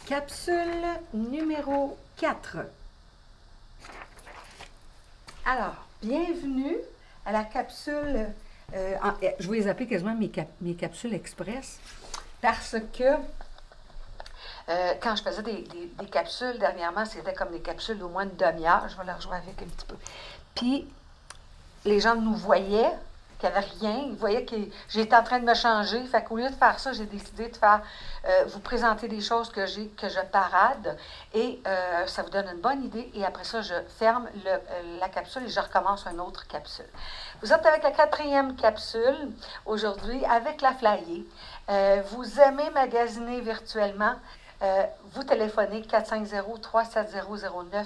Capsule numéro 4. Alors, bienvenue à la capsule, je vais les appeler quasiment mes capsules express, parce que quand je faisais des capsules dernièrement, c'était comme des capsules au moins une demi-heure, je vais leur jouer avec un petit peu. Puis, les gens nous voyaient, qu'il n'y avait rien, ils voyaient que j'étais en train de me changer, fait qu'au lieu de faire ça, j'ai décidé de faire, vous présenter des choses que je parade, et ça vous donne une bonne idée, et après ça, je ferme la capsule et je recommence une autre capsule. Vous êtes avec la 4e capsule, aujourd'hui, avec la Flyer. Vous aimez magasiner virtuellement, vous téléphonez 450-370-0988.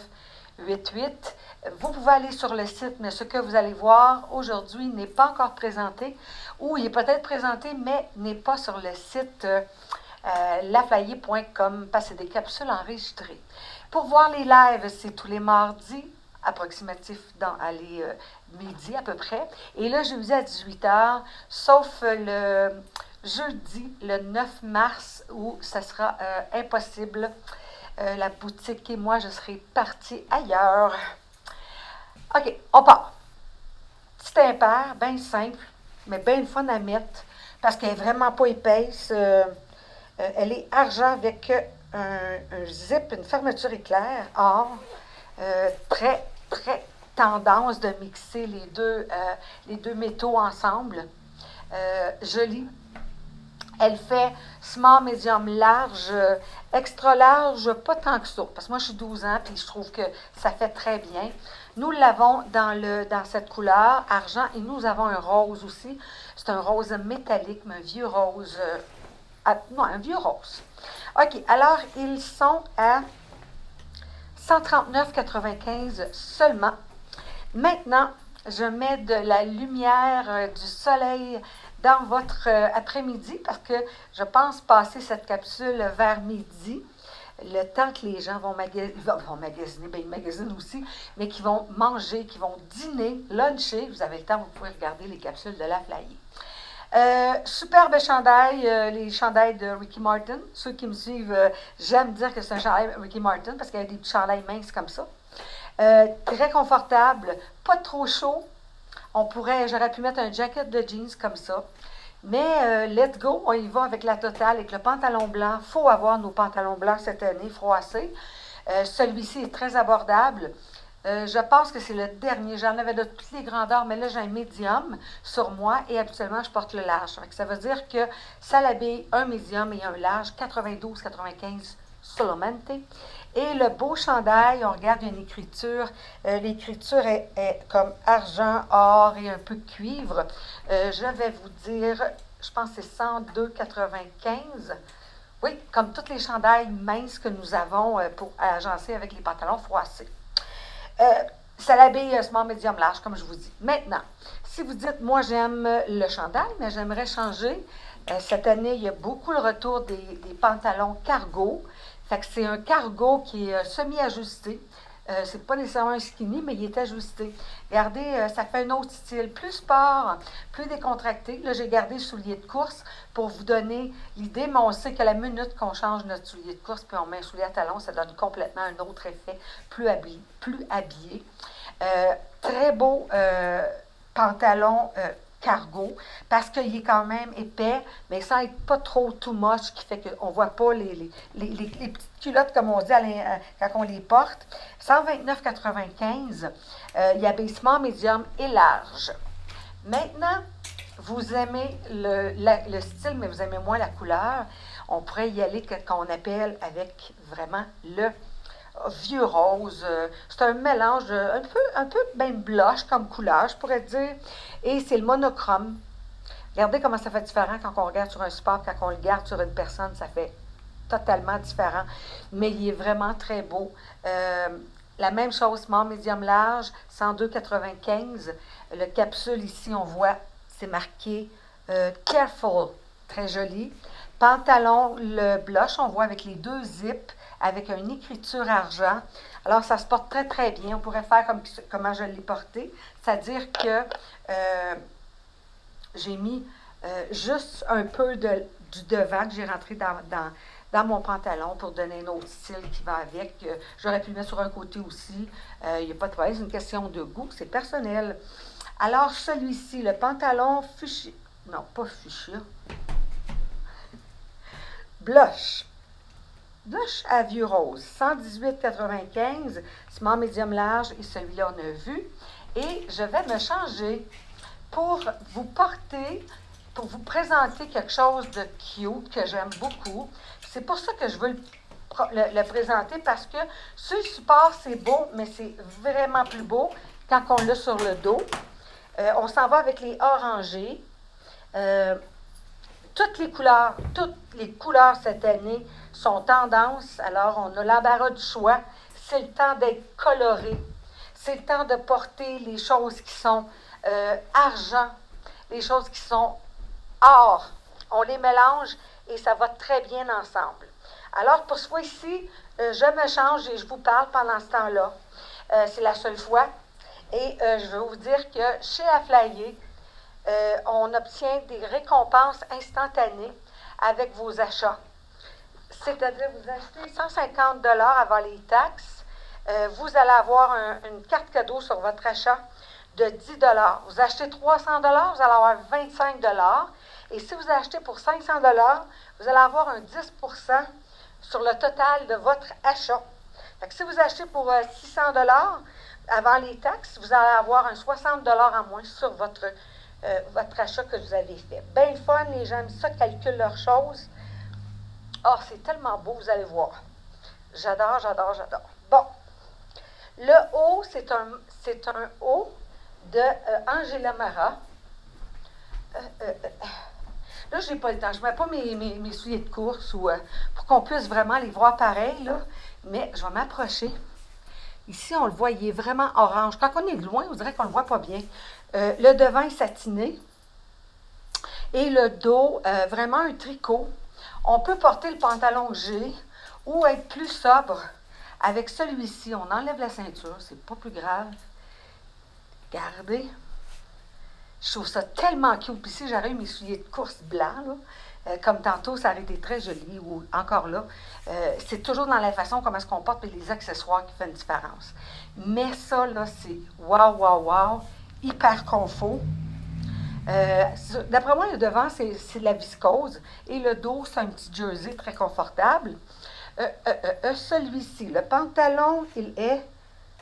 Vous pouvez aller sur le site, mais ce que vous allez voir aujourd'hui n'est pas encore présenté, ou il est peut-être présenté, mais n'est pas sur le site laflyer.com, parce que c'est des capsules enregistrées. Pour voir les lives, c'est tous les mardis, approximatif à les midi à peu près, et le jeudi à 18h, sauf le jeudi, le 9 mars, où ça sera impossible. La boutique et moi, je serai partie ailleurs. OK, on part. Petit impair, bien simple, mais bien fun à mettre, parce qu'elle n'est vraiment pas épaisse. Elle est argent avec un zip, une fermeture éclair, or. Très, très tendance de mixer les deux métaux ensemble. Jolie. Elle fait small, medium, large, extra large, pas tant que ça. Parce que moi, je suis 12 ans, puis je trouve que ça fait très bien. Nous l'avons dans cette couleur, argent, et nous avons un rose aussi. C'est un rose métallique, mais un vieux rose. Non, un vieux rose. OK, alors, ils sont à 139,95 seulement. Maintenant, je mets de la lumière du soleil dans votre après-midi, parce que je pense passer cette capsule vers midi, le temps que les gens vont magasiner, bien ils magasinent aussi, mais qui vont manger, qui vont dîner, luncher. Vous avez le temps, vous pouvez regarder les capsules de la Flyer. Superbe chandail, les chandails de Ricky Martin. Ceux qui me suivent, j'aime dire que c'est un chandail Ricky Martin, parce qu'il y a des petits chandails minces comme ça. Très confortable, pas trop chaud. J'aurais pu mettre un jacket de jeans comme ça. Mais let's go, on y va avec la totale, avec le pantalon blanc. Il faut avoir nos pantalons blancs cette année, froissés. Celui-ci est très abordable. Je pense que c'est le dernier. J'en avais de toutes les grandeurs, mais là, j'ai un médium sur moi et habituellement, je porte le large. Ça veut dire que ça l'habille un médium et un large, 92-95 solamente. Et le beau chandail, on regarde, il y a une écriture. L'écriture est comme argent, or et un peu cuivre. Je vais vous dire, je pense que c'est 102,95. Oui, comme tous les chandails minces que nous avons pour agencer avec les pantalons froissés. Ça l'habille small, medium, large, comme je vous dis. Maintenant, si vous dites, moi j'aime le chandail, mais j'aimerais changer, cette année, il y a beaucoup le retour des pantalons cargo. Fait que c'est un cargo qui est semi-ajusté. C'est pas nécessairement un skinny, mais il est ajusté. Regardez, ça fait un autre style, plus sport, plus décontracté. Là, j'ai gardé le soulier de course pour vous donner l'idée, mais on sait que la minute qu'on change notre soulier de course, puis on met un soulier à talons, ça donne complètement un autre effet, plus habillé. Très beau pantalon cargo, parce qu'il est quand même épais, mais sans être pas trop too much, qui fait qu'on ne voit pas les petites culottes, comme on dit quand on les porte. 129,95. Il y a baissement, médium et large. Maintenant, vous aimez le style, mais vous aimez moins la couleur. On pourrait y aller qu'on appelle avec vraiment le vieux rose. C'est un mélange un peu même blush comme couleur, je pourrais dire. Et c'est le monochrome. Regardez comment ça fait différent quand on regarde sur un support, quand on le garde sur une personne, ça fait totalement différent. Mais il est vraiment très beau. La même chose, small, medium, large, 102,95. Le capsule ici, on voit, c'est marqué Careful, très joli. Pantalon, le blush, on voit avec les deux zips, avec une écriture argent. Alors, ça se porte très, très bien. On pourrait faire comment je l'ai porté. C'est-à-dire que j'ai mis juste un peu du devant que j'ai rentré dans mon pantalon pour donner un autre style qui va avec. J'aurais pu le mettre sur un côté aussi. Il n'y a pas de problème, c'est une question de goût, c'est personnel. Alors, celui-ci, le pantalon fuchsia. Non, pas fuchsia. Blush. Blush à vieux rose, 118,95, small, médium, large, et celui-là, on a vu. Et je vais me changer pour vous porter, pour vous présenter quelque chose de cute que j'aime beaucoup. C'est pour ça que je veux le présenter, parce que sur le support, c'est beau, mais c'est vraiment plus beau quand on l'a sur le dos. On s'en va avec les orangés. Toutes les couleurs cette année sont tendance. Alors, on a l'embarras du choix. C'est le temps d'être coloré. C'est le temps de porter les choses qui sont argent, les choses qui sont or. On les mélange et ça va très bien ensemble. Alors, pour ce fois-ci, je me change et je vous parle pendant ce temps-là. C'est la seule fois. Et je veux vous dire que chez Aflayer, on obtient des récompenses instantanées avec vos achats. C'est-à-dire, vous achetez 150 $ avant les taxes, vous allez avoir une carte cadeau sur votre achat de 10 $. Vous achetez 300 $, vous allez avoir 25 $. Et si vous achetez pour 500 $, vous allez avoir un 10 % sur le total de votre achat. Fait que si vous achetez pour 600 $ avant les taxes, vous allez avoir un 60 $ en moins sur votre achat que vous avez fait. Bien le fun, les gens aiment ça, calculent leurs choses. Oh, c'est tellement beau, vous allez voir. J'adore, j'adore, j'adore. Bon, le haut, c'est un haut de Angela Mara. Là, je n'ai pas le temps. Je ne mets pas mes souliers de course pour qu'on puisse vraiment les voir pareil, là. Mais je vais m'approcher. Ici, on le voit, il est vraiment orange. Quand on est de loin, on dirait qu'on ne le voit pas bien. Le devant est satiné. Et le dos, vraiment un tricot. On peut porter le pantalon que j'ai ou être plus sobre avec celui-ci. On enlève la ceinture, c'est pas plus grave. Regardez. Je trouve ça tellement cute. Puis ici, j'aurais eu mes souliers de course blancs, là. Comme tantôt, ça aurait été très joli. Ou encore là, c'est toujours dans la façon comment est-ce qu'on porte et les accessoires qui font une différence. Mais ça, là, c'est wow, wow, wow. Hyper confort. D'après moi, le devant, c'est de la viscose. Et le dos, c'est un petit jersey très confortable. Celui-ci, le pantalon, il est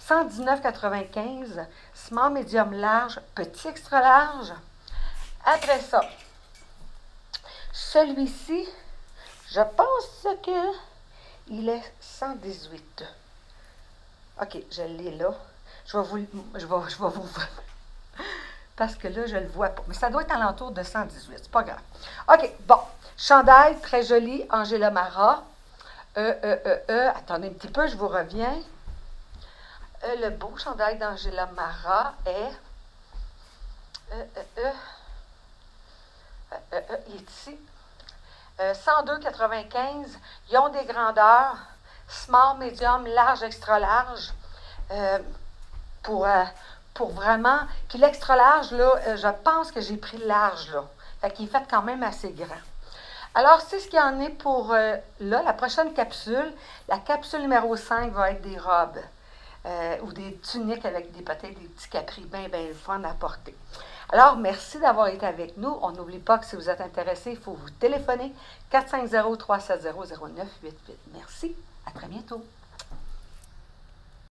119,95, small, médium, large, petit, extra large. Après ça, celui-ci, je pense que il est 118. OK, je l'ai là. Je vais vous parce que là, je ne le vois pas. Mais ça doit être alentour de 118. C'est pas grave. OK, bon. Chandail, très joli, Angela Mara. Attendez un petit peu, je vous reviens. Le beau chandail d'Angela Mara est... il est ici. 102,95. Ils ont des grandeurs. Small, medium, large, extra large. Pour vraiment... Puis l'extra large, là, je pense que j'ai pris le large, là. Fait qu'il est fait quand même assez grand. Alors, c'est ce qu'il y en est pour, là, la prochaine capsule. La capsule numéro 5 va être des robes. Ou des tuniques avec peut-être des petits capris bien fun à porter. Alors, merci d'avoir été avec nous. On n'oublie pas que si vous êtes intéressé, il faut vous téléphoner 450-370-0988. Merci, à très bientôt.